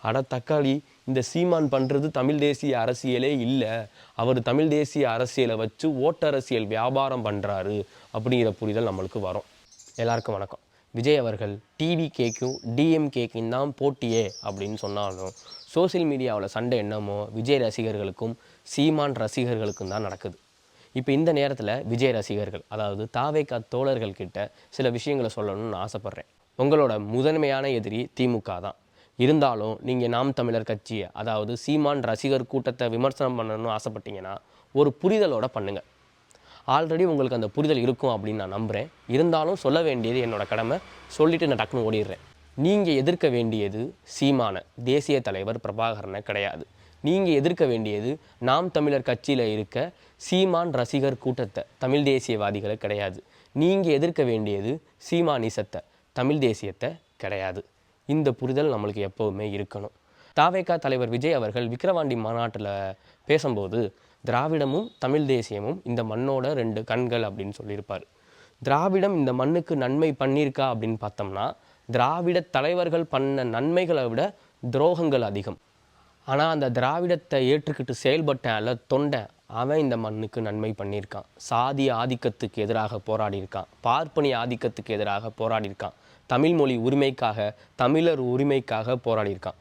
அட தக்காளி, இந்த சீமான் பண்ணுறது தமிழ் தேசிய அரசியலே இல்லை, அவர் தமிழ் தேசிய அரசியலை வச்சு ஓட்டரசியல் வியாபாரம் பண்ணுறாரு அப்படிங்கிற புரிதல் நம்மளுக்கு வரும். எல்லாருக்கும் வணக்கம். விஜய் அவர்கள் டிவி கேக்கும் டிஎம்கேக்கும் தான் போட்டியே அப்படின்னு சொன்னாலும் சோசியல் மீடியாவில் சண்டை என்னமோ விஜய் ரசிகர்களுக்கும் சீமான் ரசிகர்களுக்கும் தான் நடக்குது. இப்போ இந்த நேரத்தில் விஜய் ரசிகர்கள், அதாவது தாவேகா தோழர்கள் கிட்ட சில விஷயங்களை சொல்லணும்னு ஆசைப்பட்றேன். உங்களோட முதன்மையான எதிரி திமுக தான். இருந்தாலும் நீங்கள் நாம் தமிழர் கட்சியை, அதாவது சீமான் ரசிகர் கூட்டத்தை விமர்சனம் பண்ணணும்னு ஆசைப்பட்டீங்கன்னா ஒரு புரிதலோடு பண்ணுங்கள். ஆல்ரெடி உங்களுக்கு அந்த புரிதல் இருக்கும் அப்படின்னு நான் நம்புகிறேன். இருந்தாலும் சொல்ல வேண்டியது என்னோட கடமை, சொல்லிவிட்டு நான் டக்குன்னு ஓடிடுறேன். நீங்கள் எதிர்க்க வேண்டியது சீமான தேசிய தலைவர் பிரபாகரனை கிடையாது. நீங்கள் எதிர்க்க வேண்டியது நாம் தமிழர் கட்சியில் இருக்க சீமான் ரசிகர் கூட்டத்தை, தமிழ் தேசியவாதிகளை கிடையாது. நீங்கள் எதிர்க்க வேண்டியது சீமானிசத்தை, தமிழ் தேசியத்தை கிடையாது. இந்த புரிதல் நம்மளுக்கு எப்போவுமே இருக்கணும். தாவேகா தலைவர் விஜய் அவர்கள் விக்கிரவாண்டி மாநாட்டில் பேசும்போது திராவிடமும் தமிழ் தேசியமும் இந்த மண்ணோட 2 கண்கள் அப்படின்னு சொல்லியிருப்பார். திராவிடம் இந்த மண்ணுக்கு நன்மை பண்ணியிருக்கா அப்படின்னு பார்த்தோம்னா திராவிட தலைவர்கள் பண்ண நன்மைகளை விட துரோகங்கள் அதிகம். ஆனால் அந்த திராவிடத்தை ஏற்றுக்கிட்டு செயல்பட்ட தொண்டை அவன் இந்த மண்ணுக்கு நன்மை பண்ணியிருக்கான். சாதி ஆதிக்கத்துக்கு எதிராக போராடியிருக்கான், பார்ப்பனி ஆதிக்கத்துக்கு எதிராக போராடியிருக்கான், தமிழ் மொழி உரிமைக்காக, தமிழர் உரிமைக்காக போராடியிருக்கான்.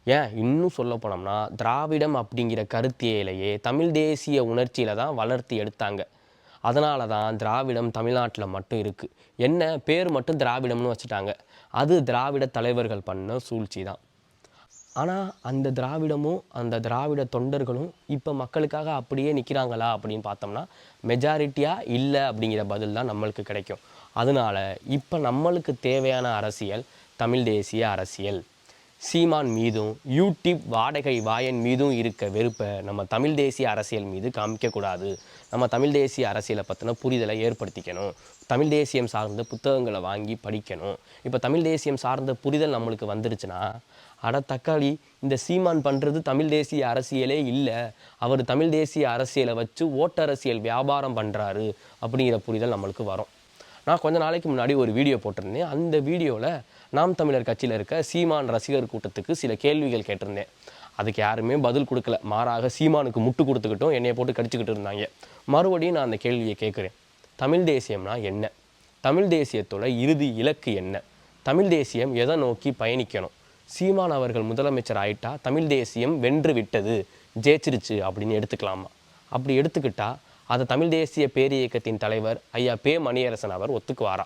ஏன் இன்னும் சொல்ல போனோம்னா திராவிடம் அப்படிங்கிற கருத்தியலையே தமிழ் தேசிய உணர்ச்சியில் தான் வளர்த்து எடுத்தாங்க. அதனால தான் திராவிடம் தமிழ்நாட்டில் மட்டும் இருக்குது. என்ன பேர் மட்டும் திராவிடம்னு வச்சுட்டாங்க. அது திராவிட தலைவர்கள் பண்ண சூழ்ச்சி தான். ஆனால் அந்த திராவிடமும் அந்த திராவிட தொண்டர்களும் இப்போ மக்களுக்காக அப்படியே நிற்கிறாங்களா அப்படின்னு பார்த்தோம்னா மெஜாரிட்டியாக இல்லை அப்படிங்கிற பதில் தான் நம்மளுக்கு கிடைக்கும். அதனால் இப்போ நம்மளுக்கு தேவையான அரசியல் தமிழ் தேசிய அரசியல். சீமான் மீதும் யூடியூப் வாடகை வாயன் மீதும் இருக்க வெறுப்பை நம்ம தமிழ் தேசிய அரசியல் மீது காமிக்கக்கூடாது. நம்ம தமிழ் தேசிய அரசியலை பற்றின புரிதலை ஏற்படுத்திக்கணும். தமிழ் தேசியம் சார்ந்த புத்தகங்களை வாங்கி படிக்கணும். இப்போ தமிழ் தேசியம் சார்ந்த புரிதல் நம்மளுக்கு வந்துருச்சுன்னா, அட தக்காளி, இந்த சீமான் பண்ணுறது தமிழ் தேசிய அரசியலே இல்லை, அவர் தமிழ் தேசிய அரசியலை வச்சு ஓட்டரசியல் வியாபாரம் பண்ணுறாரு அப்படிங்கிற புரிதல் நம்மளுக்கு வரும். நான் கொஞ்ச நாளைக்கு முன்னாடி ஒரு வீடியோ போட்டிருந்தேன். அந்த வீடியோவில் நாம் தமிழர் கட்சியில் இருக்க சீமான் ரசிகர் கூட்டத்துக்கு சில கேள்விகள் கேட்டிருந்தேன். அதுக்கு யாருமே பதில் கொடுக்கல. மாறாக சீமானுக்கு முட்டு கொடுத்துக்கிட்டும் என்னையை போட்டு கடிச்சிக்கிட்டு இருந்தாங்க. மறுபடியும் நான் அந்த கேள்வியை கேட்குறேன். தமிழ் தேசியம்னா என்ன? தமிழ் தேசியத்தோட இறுதி இலக்கு என்ன? தமிழ் தேசியம் எதை நோக்கி பயணிக்கணும்? சீமான் அவர்கள் முதலமைச்சர் ஆயிட்டா தமிழ் தேசியம் வென்று விட்டது, ஜெயிச்சிருச்சு அப்படின்னு எடுத்துக்கலாமா? அப்படி எடுத்துக்கிட்டா அதை தமிழ் தேசிய பேரியக்கத்தின் தலைவர் ஐயா பே மணியரசன் அவர் ஒத்துக்குவாரா?